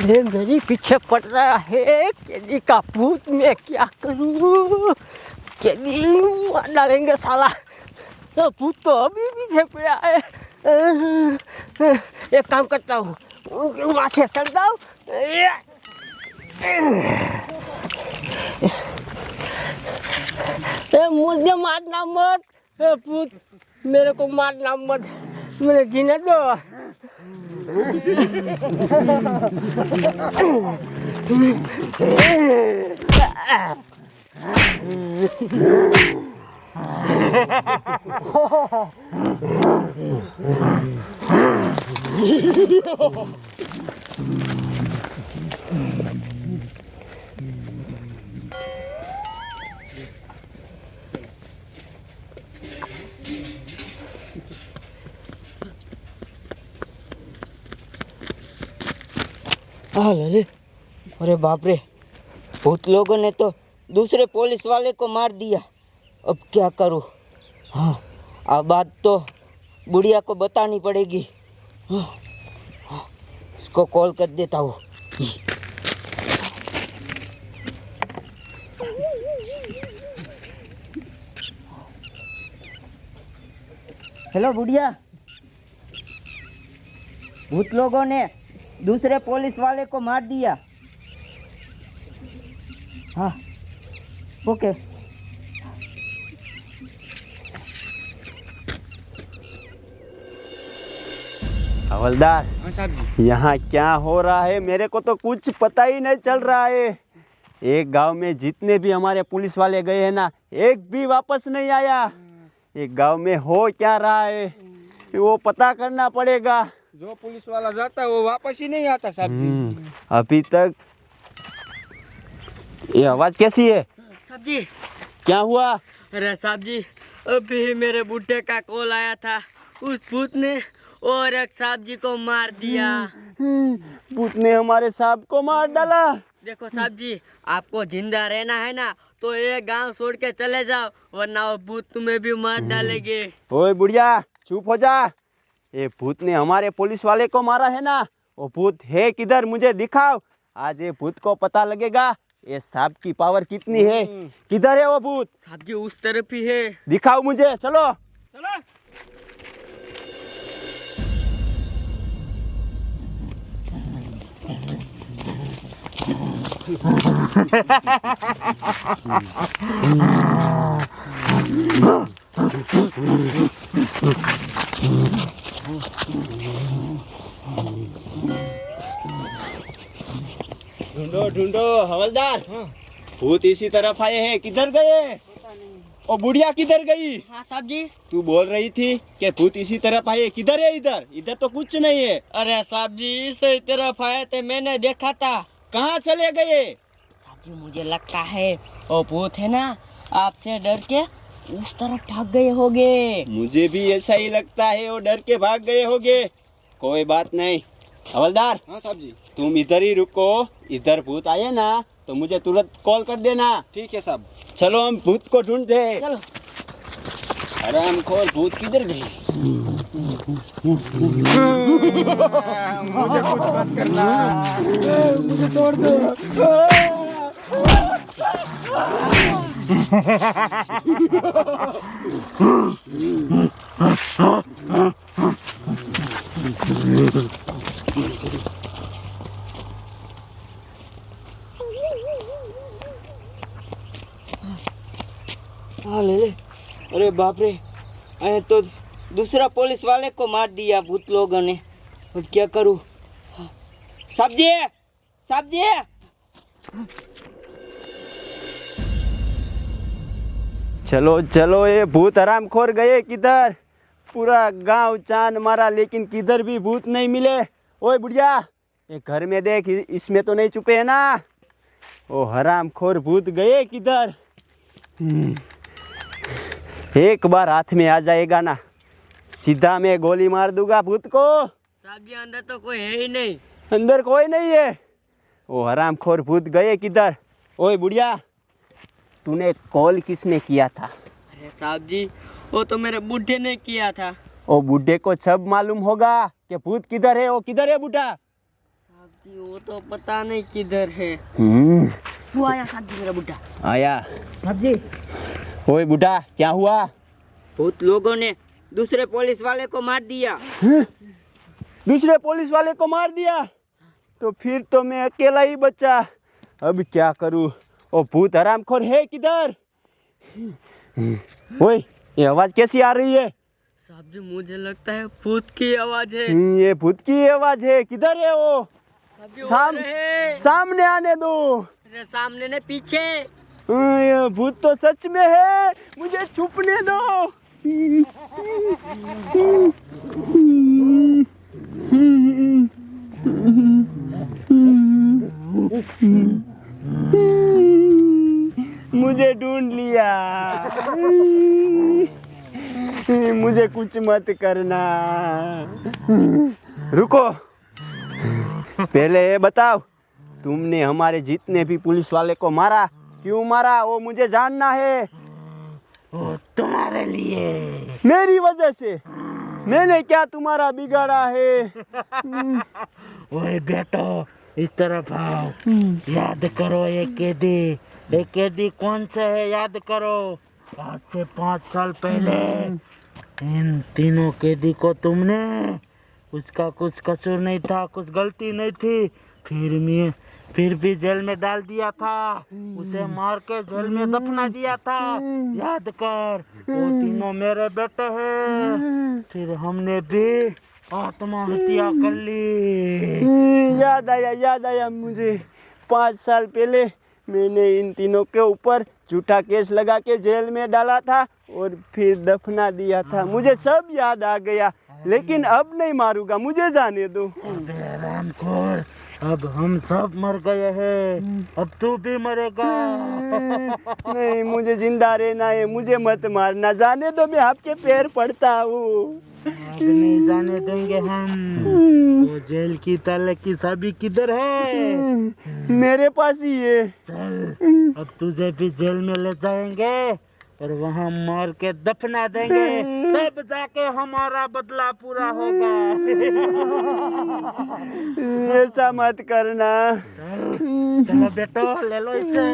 ये मेरे पीछे पड़ रहा है। केदी का भूत, मैं क्या करूं? केदी मार डालेंगे साला। तो भूत तो अभी पीछे पड़ा है। एक काम करता हूँ, उनके माथे चढ़ जाऊं। मुझे मारना मत भूत, मेरे को मारना मत, मेरे जीने दो। ललित, अरे बाप रे, भूत लोगों ने तो दूसरे पुलिस वाले को मार दिया। अब क्या करूं? हाँ, अब बात तो बुढ़िया को बतानी पड़ेगी। हाँ, इसको कॉल कर देता हूँ। हेलो बुढ़िया, भूत लोगों ने दूसरे पुलिस वाले को मार दिया। हाँ, ओके। हवलदार, हाँ साहब जी। यहाँ क्या हो रहा है मेरे को तो कुछ पता ही नहीं चल रहा है। एक गांव में जितने भी हमारे पुलिस वाले गए हैं ना, एक भी वापस नहीं आया। एक गांव में हो क्या रहा है वो पता करना पड़ेगा। जो पुलिस वाला जाता है वो वापस ही नहीं आता साहब जी। अभी तक ये आवाज कैसी है? साहब जी, क्या हुआ? अरे साहब जी, अभी मेरे बुढ़े का कॉल आया था। उस भूत ने और एक साहब जी को मार दिया। भूत ने हमारे साहब को मार डाला। देखो साहब जी, आपको जिंदा रहना है ना तो ये गांव छोड़ के चले जाओ, वरना वो भूत तुम्हें भी मार डालेंगे। ओए बुढ़िया, चुप हो जा। ये भूत ने हमारे पुलिस वाले को मारा है ना, वो भूत है किधर? मुझे दिखाओ। आज ये भूत को पता लगेगा ये सांप की पावर कितनी है। किधर है वो भूत? साहब जी, उस तरफ ही है। दिखाओ मुझे, चलो चलो। ढूंढो ढूंढो हवलदार, भूत इसी तरफ आए हैं। किधर गए? ओ बुढ़िया किधर गई? हाँ साहब जी। तू बोल रही थी कि भूत इसी तरफ आए, किधर है? इधर इधर तो कुछ नहीं है। अरे साहब जी, इसी तरफ आए थे, मैंने देखा था। कहाँ चले गए? साहब जी, मुझे लगता है वो भूत है ना, आपसे डर के उस तरफ भाग गए होंगे। मुझे भी ऐसा ही लगता है, वो डर के भाग गए होंगे। कोई बात नहीं हवलदार, हाँ साहब जी। तुम इधर ही रुको। इधर भूत आए ना तो मुझे तुरंत कॉल कर देना। ठीक है साहब। चलो हम भूत को ढूंढते हैं। चलो। हरामखोर भूत किधर गए? मुझे कुछ मत करना। मुझे तोड़ दो। हाँ ले ले। अरे बाप रे, अरे तो दूसरा पुलिस वाले को मार दिया भूत लोगों ने। अब क्या करूं? सब्जी, सब्जी। चलो चलो, ये भूत हरामखोर गए किधर? पूरा गांव चांद मारा लेकिन किधर भी भूत नहीं मिले। ओए बुढ़िया, ये घर में देख, इसमें तो नहीं छुपे है ना? ओ हरामखोर भूत गए किधर? एक बार हाथ में आ जाएगा ना, सीधा मैं गोली मार दूंगा भूत को। साहब जी, अंदर तो कोई है ही नहीं। अंदर कोई नहीं है। ओ हरामखोर भूत गए किधर? ओए बुढ़िया, तूने कॉल किसने किया था? अरे साहब जी, वो तो मेरे बूढ़े ने किया था। ओ बूढ़े को सब मालूम होगा कि भूत किधर है। वो किधर है बूढ़ा? साहब जी वो तो पता नहीं किधर है। वो आया साहब जी मेरा बुड्ढा। आया। साहब जी ओए बूढ़ा, क्या हुआ? भूत लोगों ने दूसरे पुलिस वाले को मार दिया। दूसरे पुलिस वाले को मार दिया? तो फिर तो मैं अकेला ही बचा। अब क्या करूं? ओ भूत हरामखोर है किधर? ओए, ये आवाज कैसी आ रही है? साहब जी मुझे लगता है भूत की आवाज है। ये भूत की आवाज है। किधर है वो? साहब जी वो रहे। सामने आने दो। अरे सामने ने पीछे। ये भूत तो सच में है, मुझे छुपने दो। मुझे ढूंढ लिया। मुझे कुछ मत करना। रुको, पहले ये बताओ, तुमने हमारे जितने भी पुलिस वाले को मारा, क्यों मारा? वो मुझे जानना है। वो तुम्हारे लिए। मेरी वजह से? मैंने क्या तुम्हारा बिगाड़ा है? ओए बेटो, इस तरफ आओ। याद करो ये कैदी कौन सा है, याद करो। आज से 5 साल पहले इन तीनों कैदी को तुमने, उसका कुछ कसूर नहीं था, कुछ गलती नहीं थी, फिर भी जेल में डाल दिया था। उसे मार के जेल में दफना दिया था। याद कर, वो तीनों मेरे बेटे हैं। फिर हमने भी आत्महत्या कर ली। याद आया मुझे। 5 साल पहले मैंने इन तीनों के ऊपर झूठा केस लगा के जेल में डाला था और फिर दफना दिया था। मुझे सब याद आ गया, लेकिन अब नहीं मारूंगा, मुझे जाने दो। अबे रामखोर, अब हम सब मर गए हैं, अब तू भी मरेगा। नहीं, मुझे जिंदा रहना है, मुझे मत मारना, जाने दो, मैं आपके पैर पड़ता हूँ। अब नहीं जाने देंगे हम। वो जेल की ताले की चाबी किधर है? मेरे पास ही है। चल, अब तुझे भी जेल में ले जाएंगे और वहाँ मार के दफना देंगे, तब जाके हमारा बदला पूरा होगा। ऐसा मत करना। चलो बेटो, ले लो इसे।